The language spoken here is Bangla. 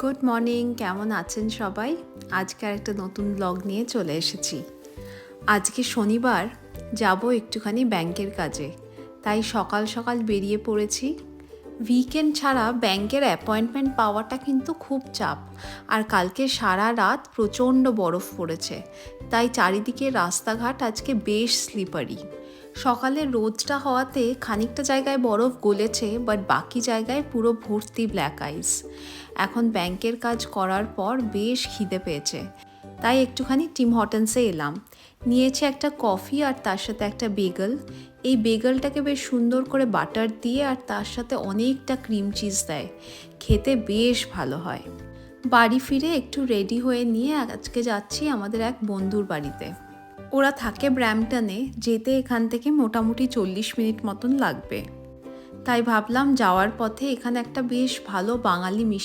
গুড মর্নিং, কেমন আছেন সবাই? আজকে একটা নতুন ব্লগ নিয়ে চলে এসেছি। আজকে শনিবার, যাব একটুখানি ব্যাংকের কাজে, তাই সকাল সকাল বেরিয়ে পড়েছি। উইকেন্ড ছাড়া ব্যাংকের অ্যাপয়েন্টমেন্ট পাওয়াটা কিন্তু খুব চাপ, আর কালকে সারা রাত প্রচণ্ড বরফ পড়েছে, তাই চারিদিকে রাস্তাঘাট আজকে বেশ স্লিপারি। সকালে রোদটা হওয়াতে খানিকটা জায়গায় বরফ গলেছে, বাট বাকি জায়গায় পুরো ভর্তি ব্ল্যাক আইস। এখন ব্যাংকের কাজ করার পর বেশ খিদে পেয়েছে, তাই একটুখানি টিম হর্টনসে এলাম। নিয়েছি একটা কফি আর তার সাথে একটা বেগল। এই বেগলটাকে বেশ সুন্দর করে বাটার দিয়ে আর তার সাথে অনেকটা ক্রিম চিজ দেয়, খেতে বেশ ভালো হয়। বাড়ি ফিরে একটু রেডি হয়ে নিয়ে আজকে যাচ্ছি আমাদের এক বন্ধুর বাড়িতে। ওরা থাকে ব্র্যাম্পটনে, যেতে এখান থেকে মোটামুটি 40 মিনিট মতন লাগবে। তাই ভাবলাম যাওয়ার পথে এখানে একটা বেশ ভালো বাঙালি